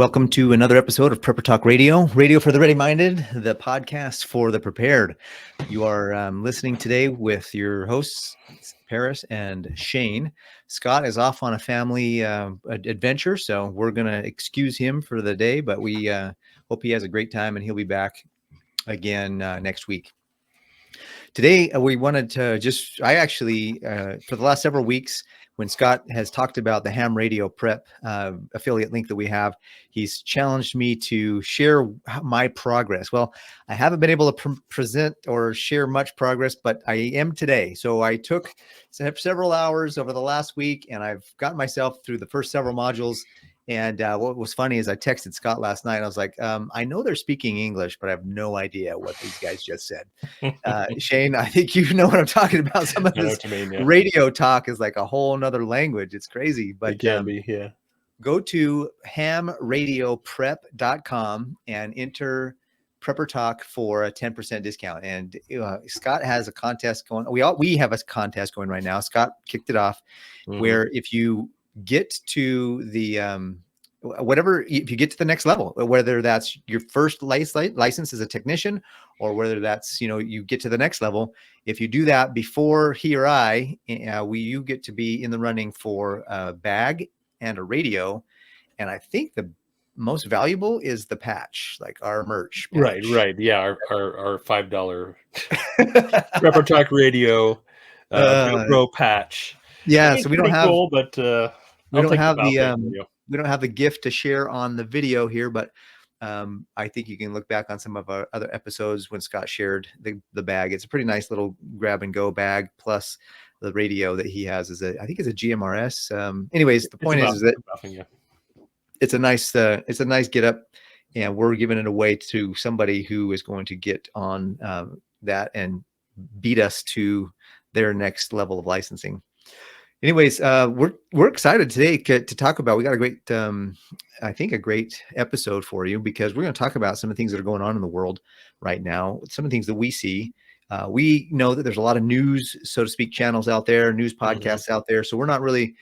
Welcome to another episode of Prepper Talk Radio, radio for the ready-minded, the podcast for the prepared. You are listening today with your hosts, Paris and Shane. Scott is off on a family adventure, so we're going to excuse him for the day, but we hope he has a great time and he'll be back again next week. Today, we wanted to I actually, for the last several weeks, when Scott has talked about the ham radio prep affiliate link that we have, he's challenged me to share my progress. Well, I haven't been able to present or share much progress, but I am today. So I took several hours over the last week and I've gotten myself through the first several modules. And what was funny is I texted Scott last night. I was like, I know they're speaking English, but I have no idea what these guys just said. Shane, I think you know what I'm talking about. Some of this radio talk is like a whole nother language. It's crazy, but it can be, yeah. Go to hamradioprep.com and enter Prepper Talk for a 10% discount. And Scott has a contest going. We have a contest going right now. Scott kicked it off, where if you get to the if you get to the next level, whether that's your first license as a technician or whether that's you get to the next level, if you do that before he or I, you get to be in the running for a bag and a radio. And I think the most valuable is the patch, like our merch patch. Right, yeah, our $5 Prepper Talk Radio GoPro patch. Yeah, so we don't have cool, but we don't have the gift to share on the video here, but I think you can look back on some of our other episodes when Scott shared the bag. It's a pretty nice little grab and go bag, plus the radio that he has I think it's a GMRS. Anyways, the point is that it's a nice get up, and we're giving it away to somebody who is going to get on that and beat us to their next level of licensing. Anyways, we're excited today to talk about. We got a great, I think, a great episode for you, because we're going to talk about some of the things that are going on in the world right now. Some of the things that we see. We know that there's a lot of news, so to speak, channels out there, news podcasts out there. So we're not really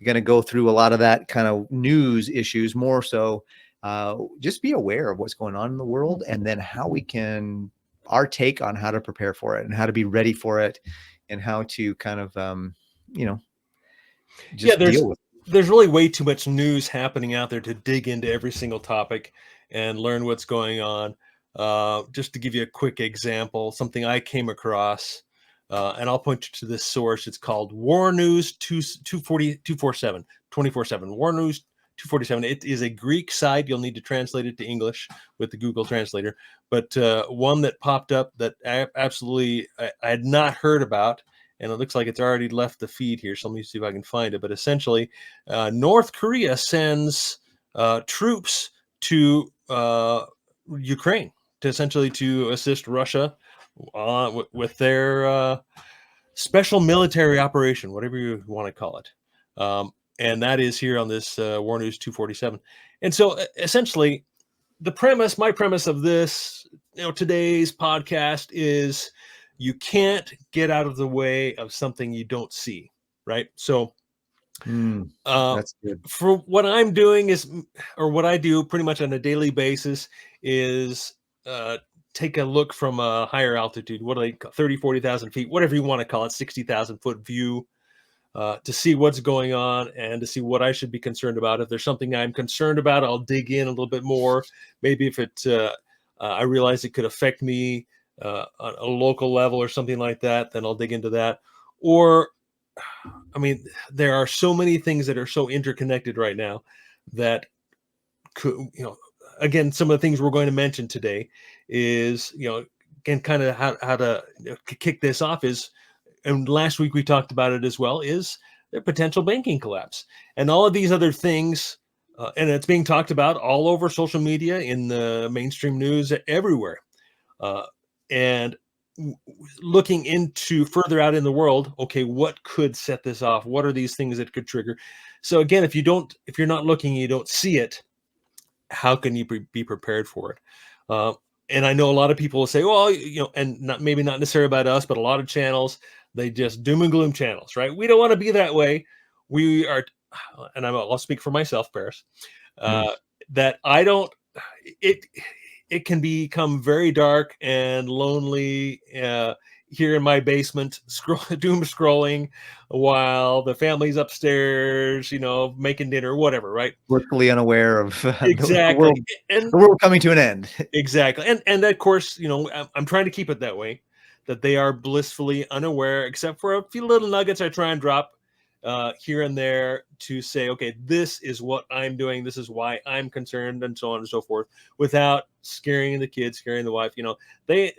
going to go through a lot of that kind of news issues. More so, just be aware of what's going on in the world, and then how we can our take on how to prepare for it and how to be ready for it, and how to kind of there's really way too much news happening out there to dig into every single topic and learn what's going on. Just to give you a quick example, something I came across, and I'll point you to this source. It's called War News 24/7. War News 247. It is a Greek site. You'll need to translate it to English with the Google Translator. But one that popped up that I had not heard about, and it looks like it's already left the feed here. So let me see if I can find it. But essentially, North Korea sends troops to Ukraine to assist Russia with their special military operation, whatever you want to call it. And that is here on this War News 247. And so essentially, my premise of this, today's podcast is, you can't get out of the way of something you don't see, right? So that's good. For what I'm doing what I do pretty much on a daily basis is take a look from a higher altitude, 30, 40,000 feet, whatever you want to call it, 60,000 foot view, to see what's going on and to see what I should be concerned about. If there's something I'm concerned about, I'll dig in a little bit more. Maybe if I realize it could affect me on a local level or something like that, then I'll dig into that. Or, there are so many things that are so interconnected right now that could, again, some of the things we're going to mention today is, again, kind of how to kick this off is, and last week we talked about it as well, is the potential banking collapse and all of these other things. And it's being talked about all over social media, in the mainstream news, everywhere. And looking into further out in the world, okay, what could set this off? What are these things that could trigger? So again, if you're not looking, you don't see it, how can you be prepared for it? And I know a lot of people will say, well, and maybe not necessarily about us, but a lot of channels, they just doom and gloom channels, right? We don't want to be that way. We are, and I'll speak for myself, Paris. that I don't, it, it can become very dark and lonely here in my basement, doom scrolling while the family's upstairs, making dinner, whatever, right? Blissfully unaware of Exactly. And the world coming to an end. exactly. And of course, I'm trying to keep it that way, that they are blissfully unaware, except for a few little nuggets I try and drop here and there to say, okay, this is what I'm doing. This is why I'm concerned, and so on and so forth, without scaring the kids, scaring the wife. They,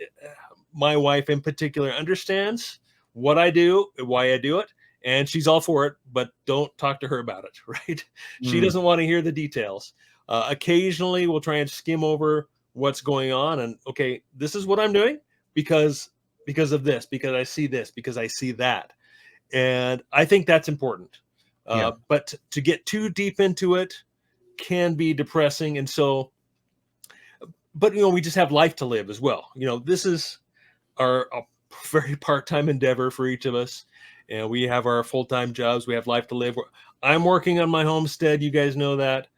my wife in particular, understands what I do, why I do it, and she's all for it, but don't talk to her about it, right? She doesn't want to hear the details. Occasionally, we'll try and skim over what's going on, and okay, this is what I'm doing because of this, because I see this, because I see that, and I think that's important. But to get too deep into it can be depressing, and so, but we just have life to live as well. This is a very part-time endeavor for each of us, and we have our full-time jobs. We have life to live. I'm working on my homestead, you guys know that,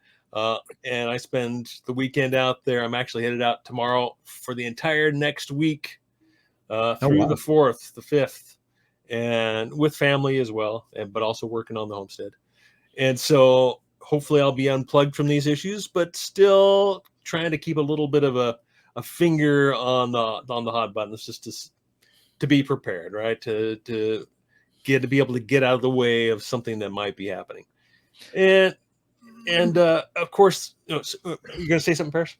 and I spend the weekend out there. I'm actually headed out tomorrow for the entire next week, through the 4th, the 5th, and with family as well, but also working on the homestead. And so hopefully I'll be unplugged from these issues, but still trying to keep a little bit of a finger on the hot buttons, just to be prepared, right? To be able to get out of the way of something that might be happening. And of course, you're going to say something, Paris?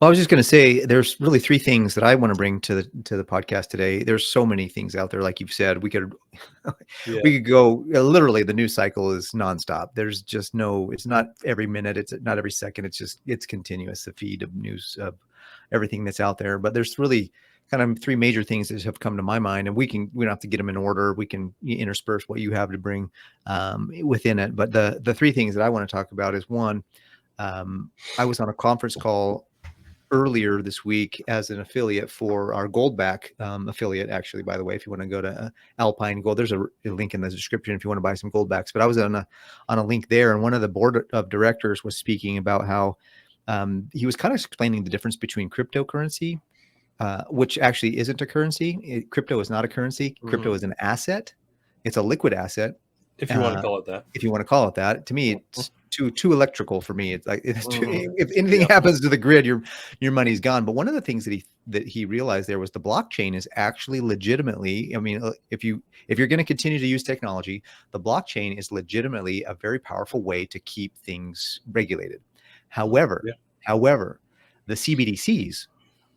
Well, I was just going to say, there's really 3 things that I want to bring to the podcast today. There's so many things out there, like you've said. We could go literally. The news cycle is nonstop. There's just it's not every minute. It's not every second. It's continuous. The feed of news of everything that's out there. But there's really kind of 3 major things that have come to my mind, and we don't have to get them in order. We can intersperse what you have to bring within it. But the 3 things that I want to talk about is, one, I was on a conference call earlier this week as an affiliate for our Goldback affiliate. Actually, by the way, if you want to go to Alpine Gold, there's a link in the description if you want to buy some Goldbacks. But I was on a link there, and one of the board of directors was speaking about how he was kind of explaining the difference between cryptocurrency, which actually isn't a currency. Crypto is not a currency. Crypto is an asset. It's a liquid asset. If you want to call it that. If you want to call it that. To me, it's too electrical for me. It's like, if anything happens to the grid, your money's gone. But one of the things that he realized there was the blockchain is actually legitimately, I mean, if you're going to continue to use technology, the blockchain is legitimately a very powerful way to keep things regulated. However, the CBDCs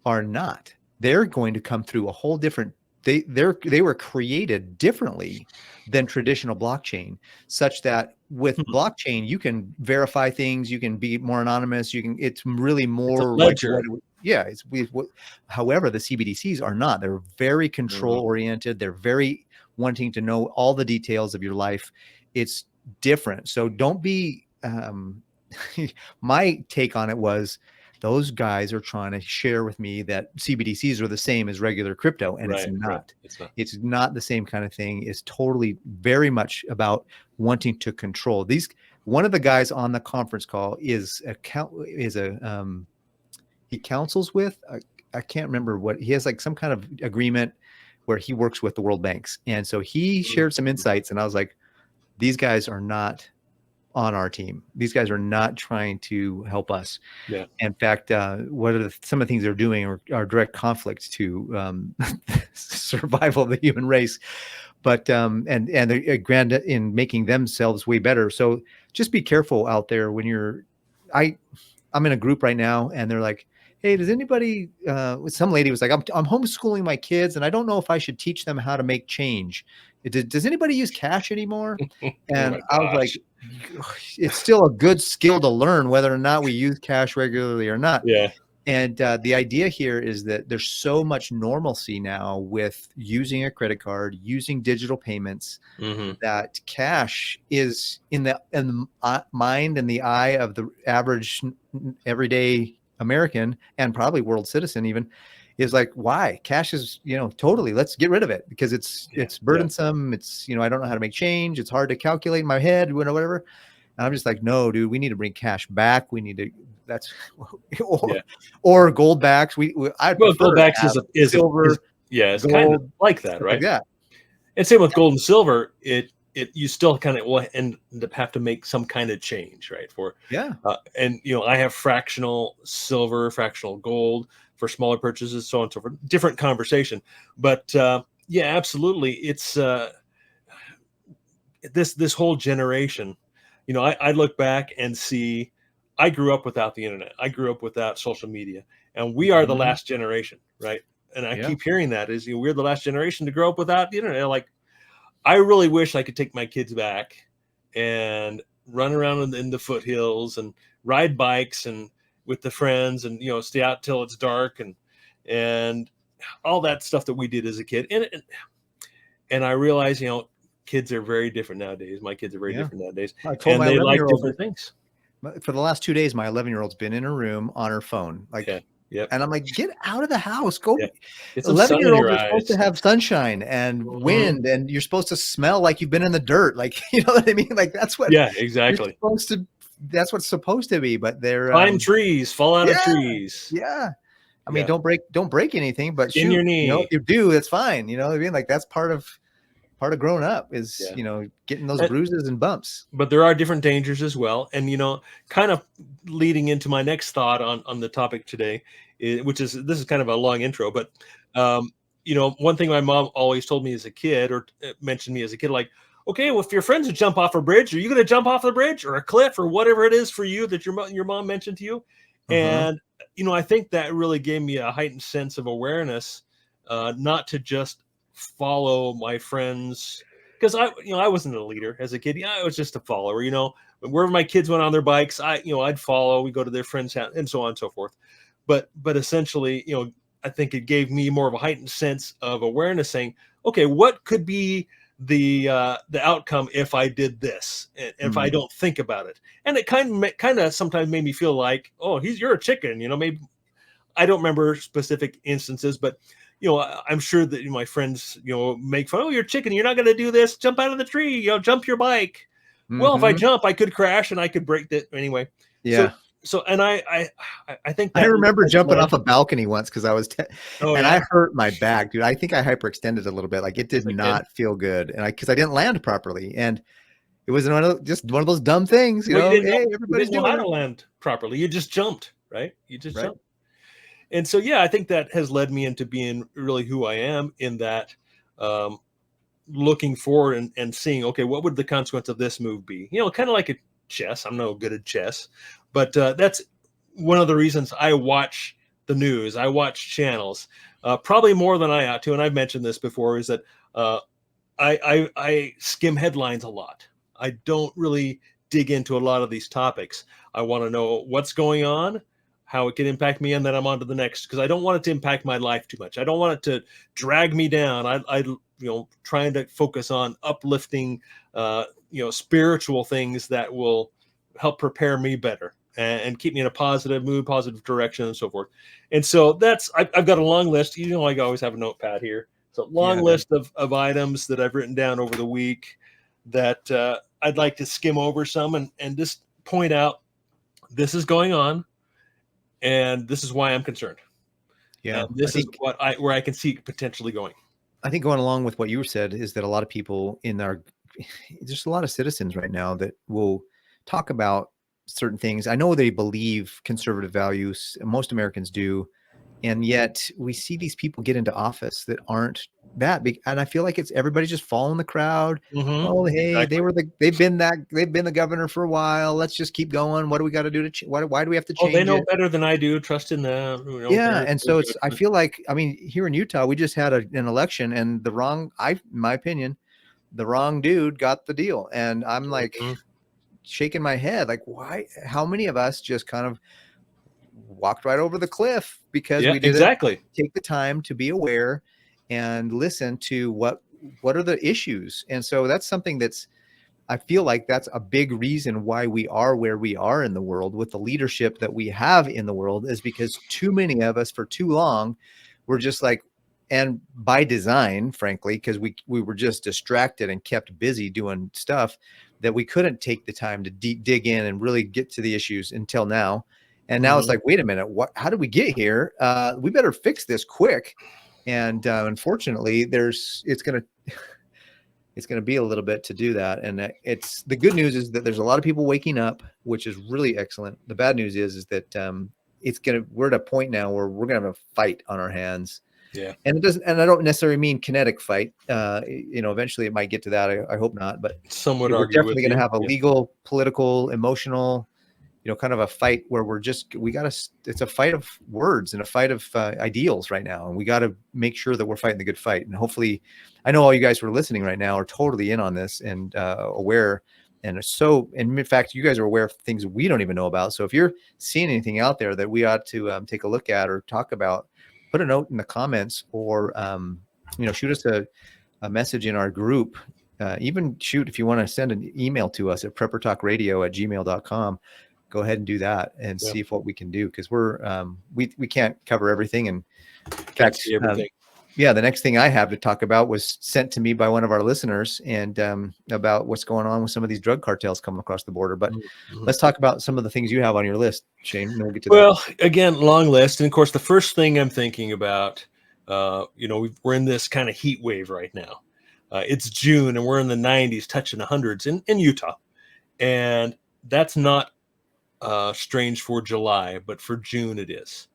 are not. They're going to come through a whole different, they were created differently than traditional blockchain, such that with blockchain you can verify things, you can be more anonymous, it's really more ledger. However, the CBDCs are not. They're very control oriented. They're very wanting to know all the details of your life. It's different. So don't be my take on it was, those guys are trying to share with me that CBDCs are the same as regular crypto, and it's not. Right. It's not the same kind of thing. It's totally very much about wanting to control these. One of the guys on the conference call he counsels with, I can't remember what he has, like some kind of agreement where he works with the world banks. And so he shared some insights, and I was like, these guys are not on our team. These guys are not trying to help us. Yeah. In fact, some of the things they're doing are direct conflicts to survival of the human race. But and they're grand in making themselves way better. So just be careful out there when I'm in a group right now, and they're like, hey, does anybody, some lady was like, I'm homeschooling my kids, and I don't know if I should teach them how to make change. Does anybody use cash anymore? And I was like, it's still a good skill to learn whether or not we use cash regularly or not. Yeah. And the idea here is that there's so much normalcy now with using a credit card, using digital payments, that cash is in the mind and the eye of the average everyday American, and probably world citizen even, is like, why? Cash is, totally, let's get rid of it because it's burdensome. It's, I don't know how to make change. It's hard to calculate in my head, whatever. And I'm just like, no, dude, we need to bring cash back. We need to, that's, Yeah. or Goldbacks. I'd Well, prefer to Goldbacks have silver, it's kind of gold, like that, stuff like right? that. And same with gold and silver. You still kind of will end up have to make some kind of change, right? Yeah. And I have fractional silver, fractional gold for smaller purchases, so on and so forth. Different conversation, but yeah, absolutely. It's this whole generation. I look back and see. I grew up without the internet. I grew up without social media, and we are the Mhm. last generation, right? And I Yeah. keep hearing that is we're the last generation to grow up without the internet. Like, I really wish I could take my kids back and run around in the foothills and ride bikes and with the friends and stay out till it's dark and all that stuff that we did as a kid. And I realize kids are very different nowadays. My kids are very Yeah. different nowadays, I told and my they like 11-year-old different things. for the last 2 days, my 11-year-old's been in her room on her phone. Yeah. Like, Yep. and I'm like, get out of the house. Go. Yeah. Get some sun in 11-year-olds your are supposed to eyes. have sunshine and Mhm. wind, and you're supposed to smell like you've been in the dirt. Like, you know what I mean? Like, that's what Yeah, you're exactly. supposed to, that's what's supposed to be. But they're, Climb trees, fall out of yeah, trees. yeah. I mean, Yeah. don't break anything, but Skin your shoot, if knee. you do, that's fine. You know what I mean? Like, that's part of growing up is, Yeah. getting those And, bruises and bumps. but there are different dangers as well. And kind of leading into my next thought on the topic today, which is this is kind of a long intro, but um, one thing my mom always told me as a kid, or mentioned me as a kid, like, okay, well, if your friends would jump off a bridge, are you going to jump off the bridge or a cliff or whatever it is for you that your mom mentioned to you? Uh-huh. And I think that really gave me a heightened sense of awareness, not to just follow my friends, because I wasn't a leader as a kid. Yeah, I was just a follower. Wherever my kids went on their bikes, I'd follow. We go to their friends' house and so on and so forth. But essentially, I think it gave me more of a heightened sense of awareness, saying, okay, what could be the outcome if I did this, and if I Mm. don't think about it? And it kind of sometimes made me feel like, oh, you're a chicken. Maybe I don't remember specific instances, but I'm sure that my friends, make fun. Oh, you're chicken. You're not going to do this. Jump out of the tree. Jump your bike. Well, if I Mhm. jump, I could crash and I could break it anyway. So, Yeah. and I think I that remember lesson jumping learned. off a balcony once because I was, Oh and yeah, I hurt my back, dude. I think I hyperextended a little bit. Like, it as did a kid. not feel good, and because I didn't land properly, and it was just one of those dumb things, Well, Hey, you everybody's didn't know how doing to it, land properly. You just jumped, right? You just right? jumped. And so, yeah, I think that has led me into being really who I am, in that um, looking forward and seeing, okay, what would the consequence of this move be? Kind of like a chess. I'm no good at chess, but that's one of the reasons I watch the news. I watch channels, probably more than I ought to. And I've mentioned this before, is that uh, I skim headlines a lot. I don't really dig into a lot of these topics. I want to know what's going on, how it can impact me, and then I'm on to the next, because I don't want it to impact my life too much. I don't want it to drag me down. I trying to focus on uplifting, spiritual things that will help prepare me better and keep me in a positive mood, positive direction, and so forth. And so I've got a long list. I always have a notepad here. So long Yeah, good. list of items that I've written down over the week that I'd like to skim over some and just point out, this is going on, and this is why I'm concerned, and Yeah, this is where I can see it potentially going. I think going along with what you said is that a lot of people there's a lot of citizens right now that will talk about certain things. I know they believe conservative values, and most Americans do, and yet we see these people get into office that aren't that big, and I feel like it's everybody's just following the crowd. Oh, hey, Exactly. they've been the governor for a while. Let's just keep going. What do we got to do why do we have to Oh, they change know it? better than I do. Trust in them. Yeah, and They're so good. I feel like, I mean, here in Utah, we just had an election, and in my opinion, the wrong dude got the deal, and I'm like Mhm. shaking my head, like, why? How many of us just kind of walked right over the cliff because Yeah, we didn't exactly. take the time to be aware and listen to what are the issues? And so that's something I feel like that's a big reason why we are where we are in the world with the leadership that we have in the world, is because too many of us for too long, we're just like, and by design, frankly, because we were just distracted and kept busy doing stuff that we couldn't take the time to dig in and really get to the issues until now. And now it's like, wait a minute, how did we get here? We better fix this quick. And unfortunately, it's going to be a little bit to do that. And it's the good news is that there's a lot of people waking up, which is really excellent. The bad news is that we're at a point now where we're gonna have a fight on our hands. Yeah. And I don't necessarily mean kinetic fight. Eventually it might get to that. I hope not, but some would we're argue definitely with going to you. have a legal, political, emotional, kind of a fight where it's a fight of words and a fight of ideals right now. And we got to make sure that we're fighting the good fight. And hopefully, I know all you guys who are listening right now are totally in on this and aware. And in fact, you guys are aware of things we don't even know about. So if you're seeing anything out there that we ought to take a look at or talk about, put a note in the comments or, shoot us a message in our group. Even shoot, if you want to send an email to us at preppertalkradio@gmail.com. Go ahead and do that and see what we can do. Cause we can't cover everything. And in fact, everything. The next thing I have to talk about was sent to me by one of our listeners and about what's going on with some of these drug cartels coming across the border. But let's talk about some of the things you have on your list, Shane. And we'll get to that. Again, long list. And of course, the first thing I'm thinking about, we're in this kind of heat wave right now. It's June and we're in the 90s, touching the hundreds in Utah. And that's not strange for July, but for June it is.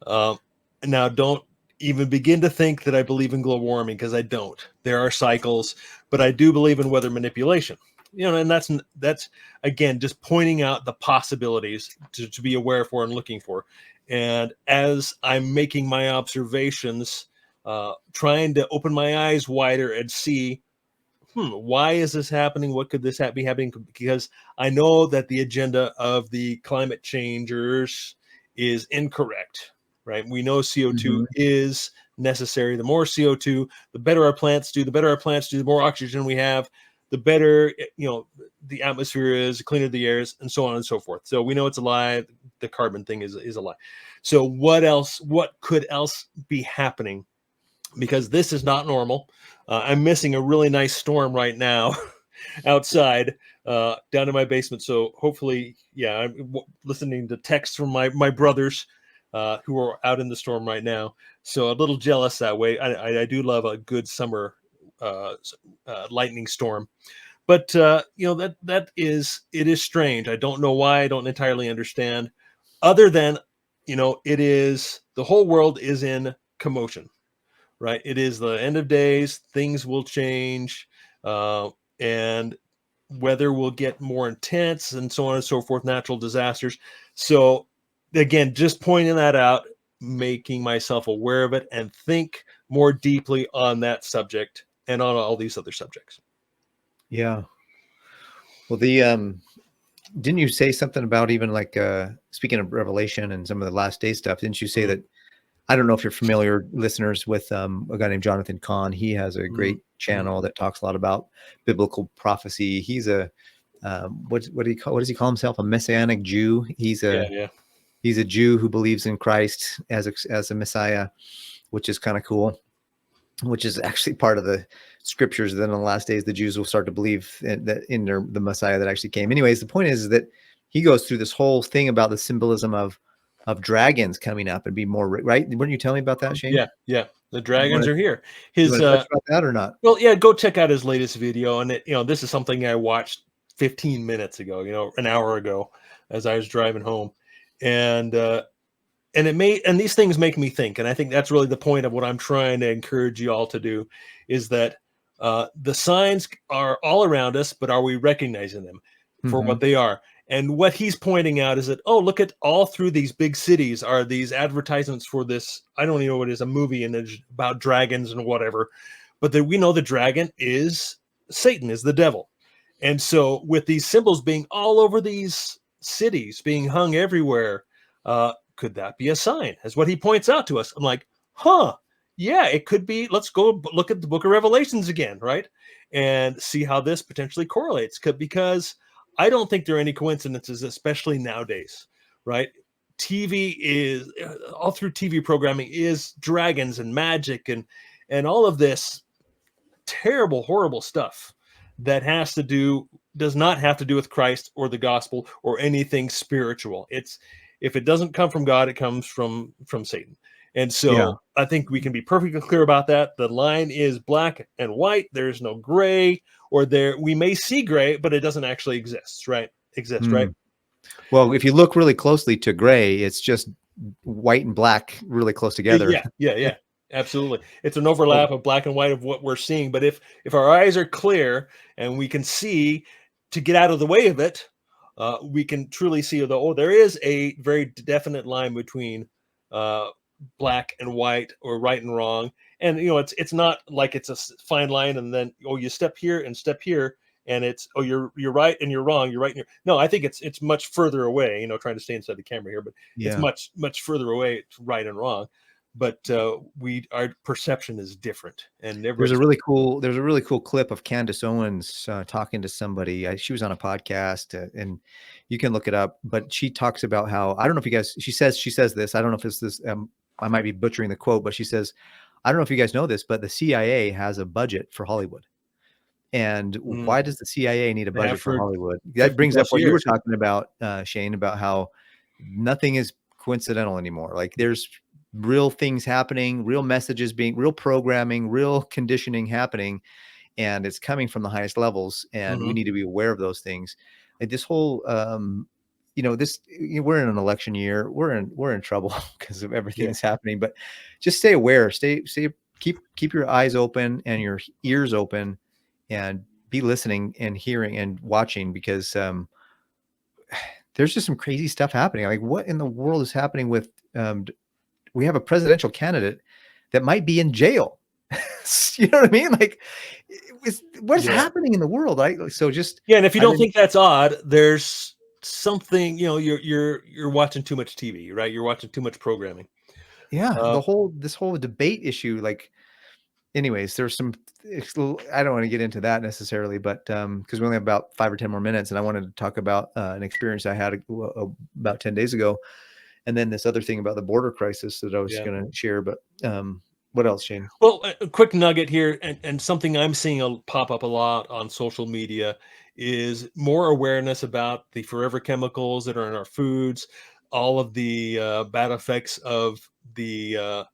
Now, don't even begin to think that I believe in global warming, because I don't. There are cycles, but I do believe in weather manipulation. And that's again just pointing out the possibilities to be aware for and looking for. And as I'm making my observations, trying to open my eyes wider and see, why is this happening? What could this be happening? Because I know that the agenda of the climate changers is incorrect, right? We know CO2 is necessary. The more CO2, the better our plants do. The better our plants do, the more oxygen we have, the better, the atmosphere is, the cleaner the air is, and so on and so forth. So we know it's a lie. The carbon thing is a lie. So what could else be happening? Because this is not normal. I'm missing a really nice storm right now outside down in my basement. So hopefully, I'm listening to texts from my brothers who are out in the storm right now. So a little jealous that way. I do love a good summer lightning storm. But it is strange. I don't know why. I don't entirely understand. Other than, it is the whole world is in commotion. Right. It is the end of days. Things will change and weather will get more intense and so on and so forth, natural disasters. So again, just pointing that out, making myself aware of it and think more deeply on that subject and on all these other subjects. Yeah. Well, didn't you say something about even like, speaking of Revelation and some of the last day stuff, didn't you say that, I don't know if you're familiar, listeners, with a guy named Jonathan Cahn. He has a great channel that talks a lot about biblical prophecy. He's a what does he call himself? A Messianic Jew. He's a Jew who believes in Christ as a Messiah, which is kind of cool. Which is actually part of the scriptures. Then in the last days, the Jews will start to believe in the Messiah that actually came. Anyways, the point is that he goes through this whole thing about the symbolism of dragons coming up and be more right. Weren't you telling me about that, Shane? Yeah. The dragons are here. You want to touch about that or not? Well, yeah, go check out his latest video. And this is something I watched 15 minutes ago, an hour ago as I was driving home. And these things make me think. And I think that's really the point of what I'm trying to encourage you all to do is that the signs are all around us, but are we recognizing them for what they are? And what he's pointing out is that, look at all through these big cities are these advertisements for this. I don't even know what it is, a movie and it's about dragons and whatever, but we know the dragon is Satan, is the devil. And so with these symbols being all over these cities, being hung everywhere, could that be a sign? As what he points out to us. I'm like, yeah, it could be. Let's go look at the book of Revelations again, right? And see how this potentially correlates. Because I don't think there are any coincidences, especially nowadays, right? TV is all through TV programming is dragons and magic and all of this terrible, horrible stuff that does not have to do with Christ or the gospel or anything spiritual. It's if it doesn't come from God, it comes from Satan. And Yeah. so I think we can be perfectly clear about that. The line is black and white. There's no gray, or we may see gray, but it doesn't actually exist, right? Right? Well, if you look really closely to gray, it's just white and black really close together. Yeah. Absolutely. It's an overlap of black and white of what we're seeing. But if our eyes are clear and we can see to get out of the way of it, we can truly see there is a very definite line between black and white or right and wrong. And it's not like it's a fine line and then you step here and step here and it's you're right and you're wrong, you're right and you're no. I think it's much further away, trying to stay inside the camera here, but it's much further away. It's right and wrong, but our perception is different. And there's a really cool clip of Candace Owens talking to somebody. She was on a podcast and you can look it up, but she talks about how, I don't know if you guys, she says this, I don't know if it's this, I might be butchering the quote, but she says, I don't know if you guys know this, but the CIA has a budget for Hollywood. And why does the CIA need a budget for Hollywood? That brings up what you were talking about, Shane, about how nothing is coincidental anymore. Like there's real things happening, real messages real programming, real conditioning happening, and it's coming from the highest levels. And we need to be aware of those things. Like this whole, we're in an election year. We're in trouble because of everything that's happening. But just stay aware. Keep your eyes open and your ears open. And be listening and hearing and watching, because there's just some crazy stuff happening. Like what in the world is happening with, we have a presidential candidate that might be in jail. You know what I mean? Like what's happening in the world? So just, and if you don't think that's odd, there's something, you're watching too much TV, right? You're watching too much programming. Yeah. This whole debate issue, like, anyways, there's some, I don't want to get into that necessarily, but because we only have about 5 or 10 more minutes, and I wanted to talk about an experience I had about 10 days ago, and then this other thing about the border crisis that I was going to share. But what else, Shane? Well, a quick nugget here, and something I'm seeing pop up a lot on social media is more awareness about the forever chemicals that are in our foods, all of the bad effects of the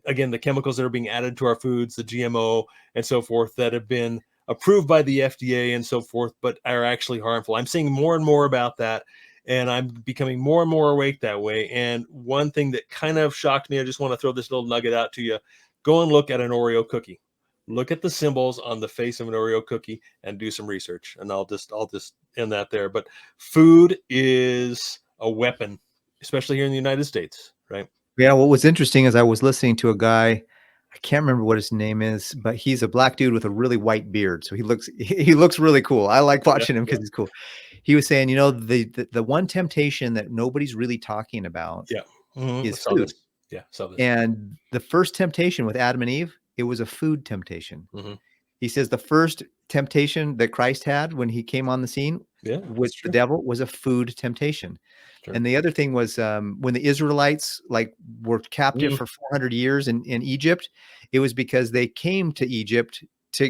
again, the chemicals that are being added to our foods, the GMO and so forth, that have been approved by the FDA and so forth, but are actually harmful. I'm seeing more and more about that, and I'm becoming more and more awake that way. And one thing that kind of shocked me, I just want to throw this little nugget out to you. Go and look at an Oreo cookie. Look at the symbols on the face of an Oreo cookie and do some research. And I'll just end that there. But food is a weapon, especially here in the United States, right? Yeah, what was interesting is I was listening to a guy, I can't remember what his name is, but he's a black dude with a really white beard. So he looks really cool. I like watching him because he's cool. He was saying, the one temptation that nobody's really talking about is food. And the first temptation with Adam and Eve, it was a food temptation. He says the first temptation that Christ had when he came on the scene with the devil was a food temptation. And the other thing was when the Israelites were captive for 400 years in Egypt, it was because they came to Egypt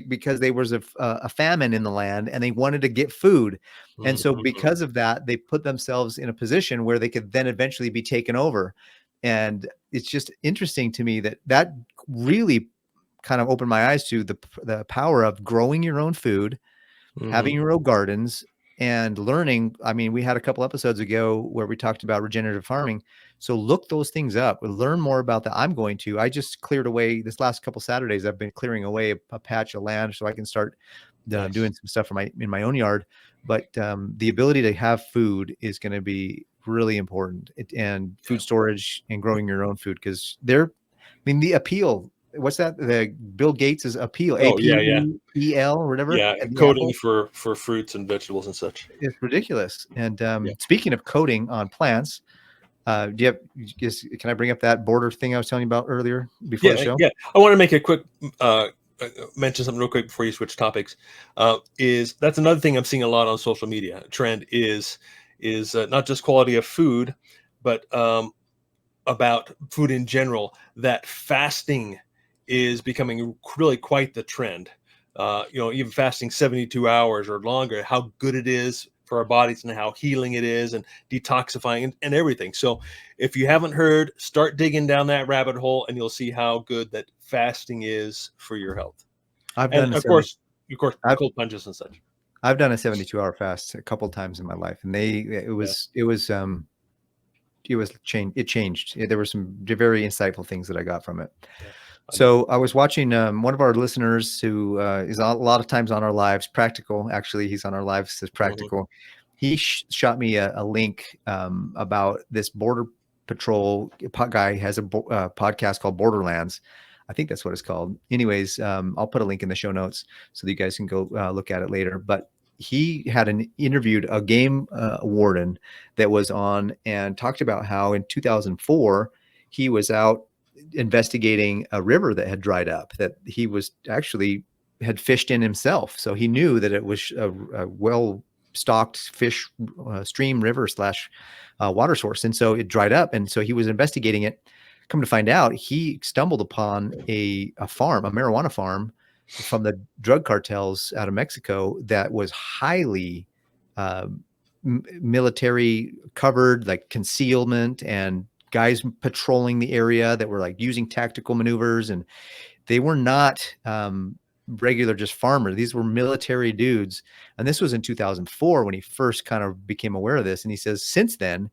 because there was a famine in the land and they wanted to get food. And so because of that, they put themselves in a position where they could then eventually be taken over. And it's just interesting to me that really kind of opened my eyes to the power of growing your own food, having your own gardens, and learning. I mean, we had a couple episodes ago where we talked about regenerative farming. So look those things up, learn more about that. I just cleared away this last couple Saturdays. I've been clearing away a patch of land so I can start doing some stuff in my own yard. But the ability to have food is going to be really important, and food storage and growing your own food, because the appeal. What's that? The Bill Gates' appeal, APEL or whatever. Yeah, coding for fruits and vegetables and such. It's ridiculous. And speaking of coding on plants, can I bring up that border thing I was telling you about earlier before the show? Yeah, I want to make a quick mention something real quick before you switch topics. That's another thing I'm seeing a lot on social media. Trend is not just quality of food, but about food in general, that fasting is becoming really quite the trend. Even fasting 72 hours or longer, how good it is for our bodies and how healing it is and detoxifying and everything. So if you haven't heard, start digging down that rabbit hole and you'll see how good that fasting is for your health. I've And done a of 70, course, I've, cold plunges and such. I've done a 72-hour fast a couple times in my life, and it Yeah, changed. There were some very insightful things that I got from it. yeah, So I was watching one of our listeners who is a lot of times on our lives, Practical. Actually, he's on our lives, says Practical. He shot me a link about this Border Patrol guy has a podcast called Borderlands. I think that's what it's called. Anyways, I'll put a link in the show notes so that you guys can go look at it later. But he had interviewed a game warden that was on and talked about how in 2004 he was out investigating a river that had dried up that he was actually had fished in himself. So he knew that it was a well stocked fish stream, river slash water source. And so it dried up. And so he was investigating it. Come to find out, he stumbled upon a farm, a marijuana farm from the drug cartels out of Mexico that was highly military covered, like concealment, and guys patrolling the area that were like using tactical maneuvers, and they were not regular just farmers. These were military dudes. And this was in 2004 when he first kind of became aware of this. And he says since then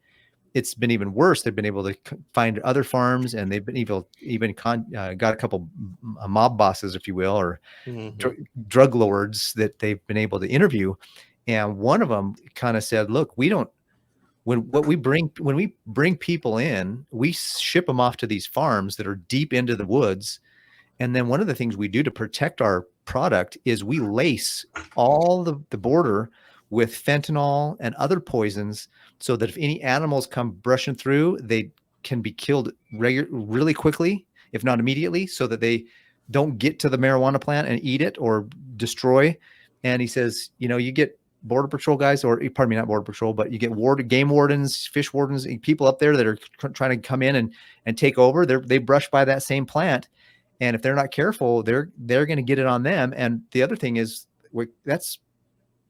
it's been even worse. They've been able to find other farms, and they've been got a couple mob bosses, if you will, or drug lords that they've been able to interview. And one of them kind of said, look, we don't, when we bring people in, we ship them off to these farms that are deep into the woods. And then one of the things we do to protect our product is we lace all the border with fentanyl and other poisons so that if any animals come brushing through, they can be killed really quickly, if not immediately, so that they don't get to the marijuana plant and eat it or destroy. And he says, you get Border Patrol guys, or pardon me, not Border Patrol, but you get game wardens, fish wardens, people up there that are trying to come in and take over. They brush by that same plant. And if they're not careful, they're going to get it on them. And the other thing is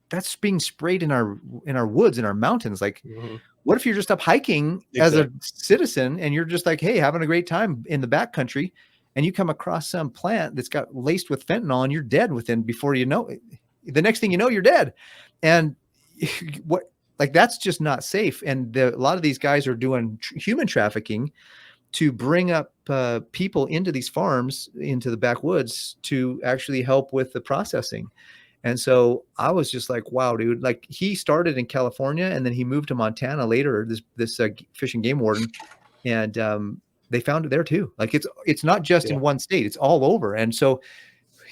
that's being sprayed in our woods, in our mountains. Like, what if you're just up hiking as a citizen and you're just like, hey, having a great time in the backcountry, and you come across some plant that's got laced with fentanyl and you're dead before you know it. The next thing you know, you're dead. And that's just not safe. And a lot of these guys are doing human trafficking to bring up people into these farms, into the backwoods, to actually help with the processing. And so I was just like, wow, dude, like he started in California and then he moved to Montana later, this fish and game warden. And they found it there too. Like it's not just in one state, it's all over. And so,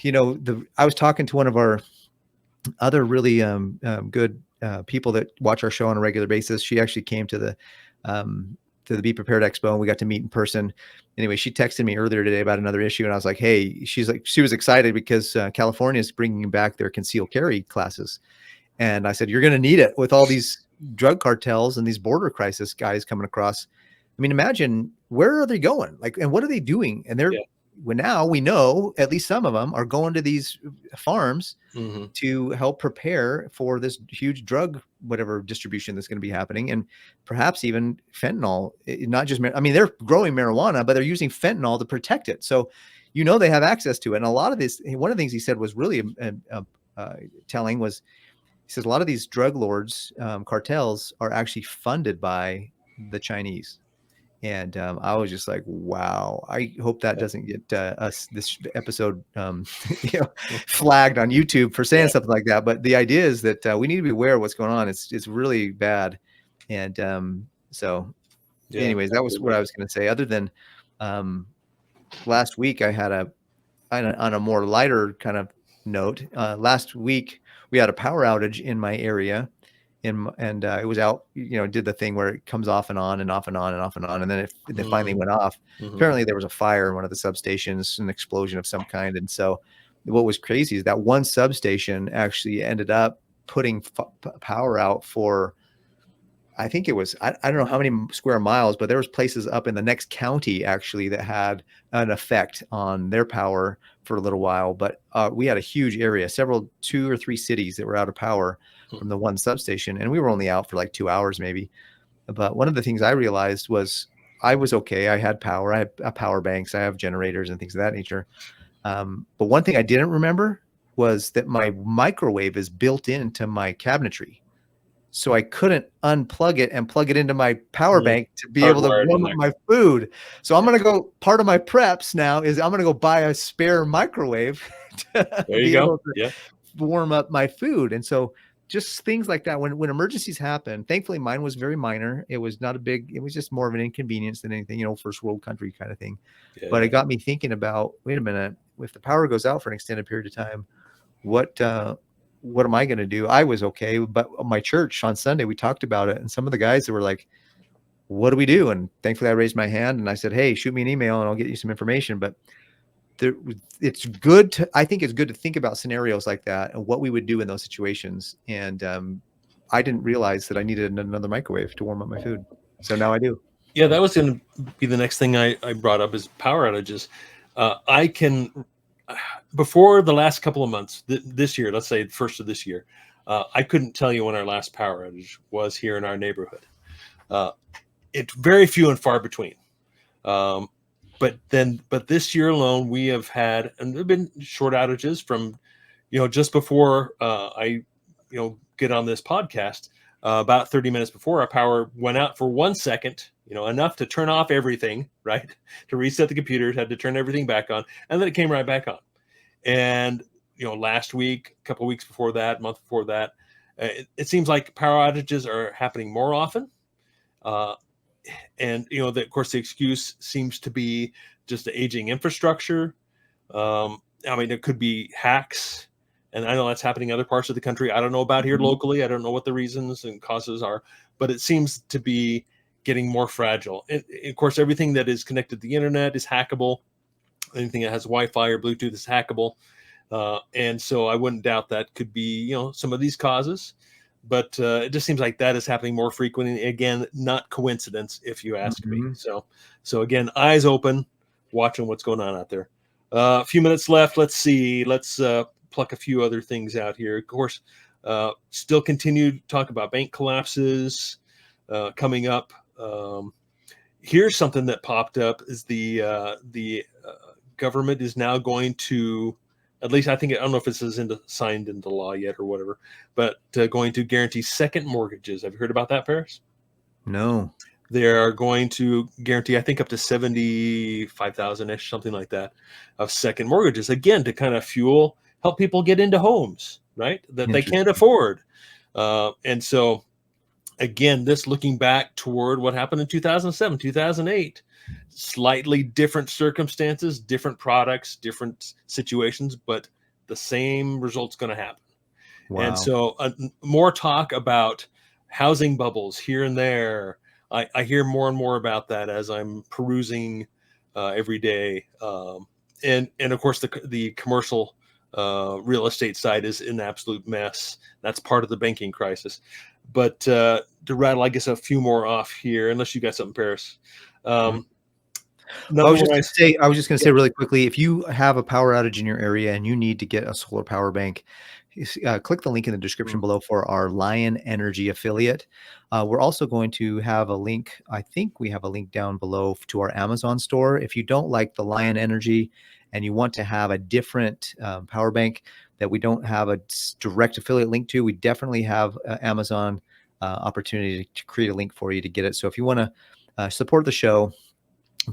I was talking to one of our other really good people that watch our show on a regular basis. She actually came to the Be Prepared Expo, and we got to meet in person. Anyway, she texted me earlier today about another issue, and I was like, hey, she was excited because California is bringing back their concealed carry classes. And I said, you're going to need it with all these drug cartels and these border crisis guys coming across. I mean, imagine, where are they going? Like, and what are they doing? And now we know at least some of them are going to these farms to help prepare for this huge drug, whatever distribution that's going to be happening. And perhaps even fentanyl, not just, I mean, they're growing marijuana, but they're using fentanyl to protect it. So, they have access to it. And a lot of this, one of the things he said was really telling was, he says a lot of these drug lords, cartels, are actually funded by the Chinese. And I was just like, wow, I hope that doesn't get this episode flagged on YouTube for saying something like that. But the idea is that we need to be aware of what's going on. It's really bad. And so anyways, that was what I was going to say. Other than last week, I had on a more lighter kind of note, last week we had a power outage in my area. And it was out, did the thing where it comes off and on and off and on and off and on. And then it finally went off. Apparently there was a fire in one of the substations, an explosion of some kind. And so what was crazy is that one substation actually ended up putting power out for I think it was, I don't know how many square miles, but there was places up in the next county actually that had an effect on their power for a little while. But we had a huge area, 2 or 3 cities that were out of power from the one substation. And we were only out for like 2 hours maybe. But one of the things I realized was I was okay. I had power. I had power banks. I have generators and things of that nature. But one thing I didn't remember was that my microwave is built into my cabinetry. So I couldn't unplug it and plug it into my power bank to be able to Hardwired in warm up there. my food. So I'm going to go, part of my preps now is I'm going to go buy a spare microwave to There you be go. able to Yeah. warm up my food. And so just things like that, when emergencies happen, thankfully mine was very minor. It was not a big, it was just more of an inconvenience than anything, you know, first world country kind of thing. Yeah, But it got me thinking about, wait a minute, if the power goes out for an extended period of time, what am I going to do? I was okay, but my church on Sunday, we talked about it. And some of the guys that were like, what do we do? And thankfully I raised my hand and I said, hey, shoot me an email and I'll get you some information. But it's good to, I think it's good to think about scenarios like that and what we would do in those situations. And I didn't realize that I needed another microwave to warm up my food. So now I do. Yeah, that was going to be the next thing I brought up is power outages. I can, before the last couple of months, this year, let's say the first of this year, I couldn't tell you when our last power outage was here in our neighborhood. It's very few and far between. But this year alone, we have had, and there've been short outages from, just before I, get on this podcast, about 30 minutes before our power went out for 1 second, enough to turn off everything, right? To reset the computers, had to turn everything back on, and then it came right back on. And, last week, a couple of weeks before that, month before that, it seems like power outages are happening more often. And of course the excuse seems to be just the aging infrastructure. I mean, it could be hacks, and I know that's happening in other parts of the country. I don't know about here locally. I don't know what the reasons and causes are, but it seems to be getting more fragile. And of course, everything that is connected to the internet is hackable. Anything that has Wi-Fi or Bluetooth is hackable. And so I wouldn't doubt that could be, some of these causes. But it just seems like that is happening more frequently. Again, not coincidence, if you ask me. So again, eyes open, watching what's going on out there. A few minutes left. Let's see. Let's pluck a few other things out here. Of course, still continue to talk about bank collapses coming up. Here's something that popped up: is the government is now going to, at least I think, I don't know if this is signed into law yet or whatever, but going to guarantee second mortgages. Have you heard about that, Paris? No. They are going to guarantee, I think, up to 75,000-ish, something like that, of second mortgages, again, to kind of help people get into homes, right, that they can't afford. And so, again, this looking back toward what happened in 2007, 2008, slightly different circumstances, different products, different situations, but the same result's going to happen. Wow. And so more talk about housing bubbles here and there. I hear more and more about that as I'm perusing every day. And of course, the commercial real estate side is an absolute mess. That's part of the banking crisis. But to rattle, I guess, a few more off here, unless you got something, Paris. I was just going to say really quickly, if you have a power outage in your area and you need to get a solar power bank, click the link in the description below for our Lion Energy affiliate. We're also going to have a link. I think we have a link down below to our Amazon store. If you don't like the Lion Energy and you want to have a different power bank that we don't have a direct affiliate link to, we definitely have Amazon opportunity to create a link for you to get it. So if you want to support the show,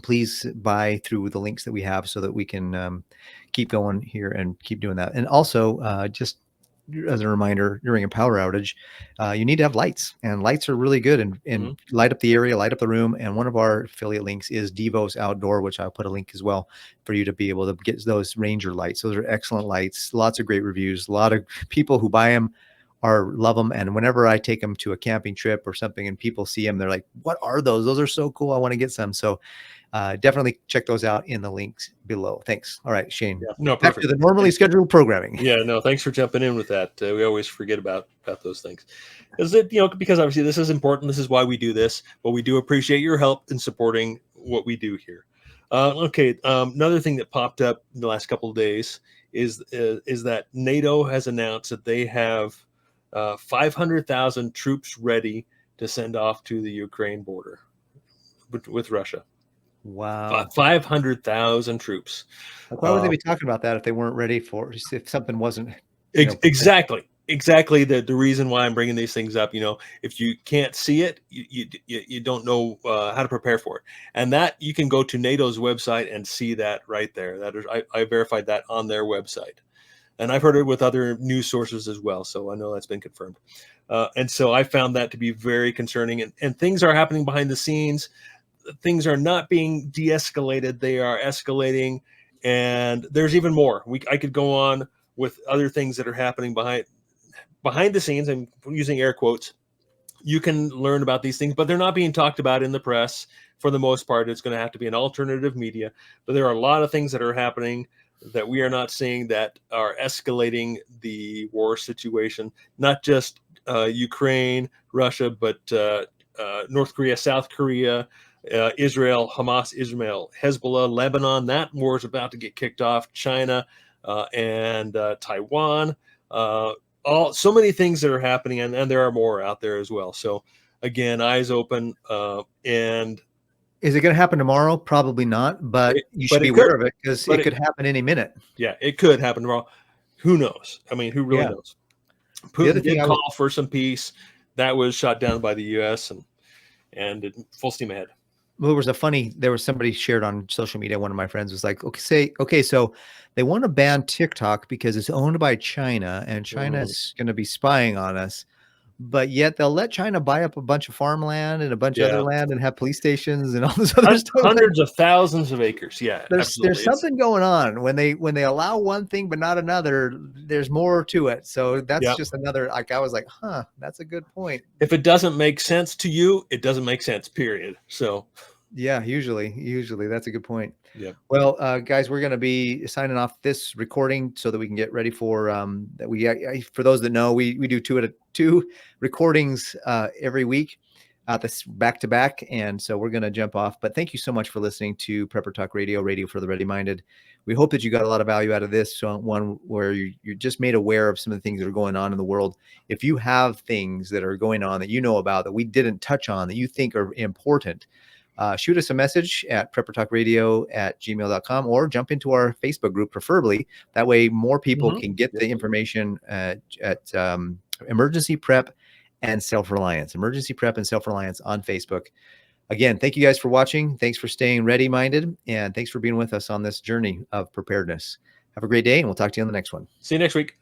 please buy through the links that we have so that we can keep going here and keep doing that. And also, just as a reminder, during a power outage, you need to have lights, and lights are really good and light up the area, light up the room. And one of our affiliate links is Devos Outdoor, which I'll put a link as well for you to be able to get those Ranger lights. Those are excellent lights, lots of great reviews. A lot of people who buy them love them. And whenever I take them to a camping trip or something and people see them, they're like, what are those? Those are so cool. I want to get some. So Definitely check those out in the links below. Thanks. All right, Shane. Yeah. No, Back perfect. to the normally scheduled programming. Yeah, no, thanks for jumping in with that. We always forget about those things. Is it, because obviously this is important. This is why we do this, but we do appreciate your help in supporting what we do here. Okay, another thing that popped up in the last couple of days is that NATO has announced that they have 500,000 troops ready to send off to the Ukraine border with Russia. Wow. 500,000 troops. Like, why would they be talking about that if they weren't ready for, if something wasn't, exactly the reason why I'm bringing these things up. If you can't see it, you don't know how to prepare for it, and that you can go to NATO's website and see that right there. That is, I verified that on their website, and I've heard it with other news sources as well, so I know that's been confirmed. And so I found that to be very concerning, and things are happening behind the scenes. Things are not being de-escalated; they are escalating, and there's even more. I could go on with other things that are happening behind the scenes. I'm using air quotes. You can learn about these things, but they're not being talked about in the press for the most part. It's going to have to be an alternative media, but there are a lot of things that are happening that we are not seeing that are escalating the war situation, not just Ukraine, Russia, but North Korea, South Korea, Israel, Hamas, Israel, Hezbollah, Lebanon. That war is about to get kicked off. China, and Taiwan, so many things that are happening, and there are more out there as well. So again, eyes open. And is it going to happen tomorrow? Probably not, but you should be aware of it, because it could happen any minute. Yeah, it could happen tomorrow. Who knows? I mean, who really knows? Putin did call for some peace. That was shot down by the U.S. and full steam ahead. Well, there was somebody shared on social media. One of my friends was like, okay, so they want to ban TikTok because it's owned by China, and China is going to be spying on us, but yet they'll let China buy up a bunch of farmland and a bunch of other land and have police stations and all this other stuff. Hundreds of thousands of acres. Yeah, there's something going on when they allow one thing but not another. There's more to it. So that's just another, like, I was like, that's a good point. If it doesn't make sense to you, it doesn't make sense, period. So yeah, usually that's a good point. Yeah. Well, guys, we're going to be signing off this recording so that we can get ready for that. For those that know, we do two recordings every week, this back to back, and so we're going to jump off. But thank you so much for listening to Prepper Talk Radio, radio for the ready-minded. We hope that you got a lot of value out of this one, where you're just made aware of some of the things that are going on in the world. If you have things that are going on that you know about that we didn't touch on that you think are important, shoot us a message at preppertalkradio@gmail.com, or jump into our Facebook group, preferably. That way more people can get the information at Emergency Prep and Self-Reliance. Emergency Prep and Self-Reliance on Facebook. Again, thank you guys for watching. Thanks for staying ready-minded, and thanks for being with us on this journey of preparedness. Have a great day, and we'll talk to you on the next one. See you next week.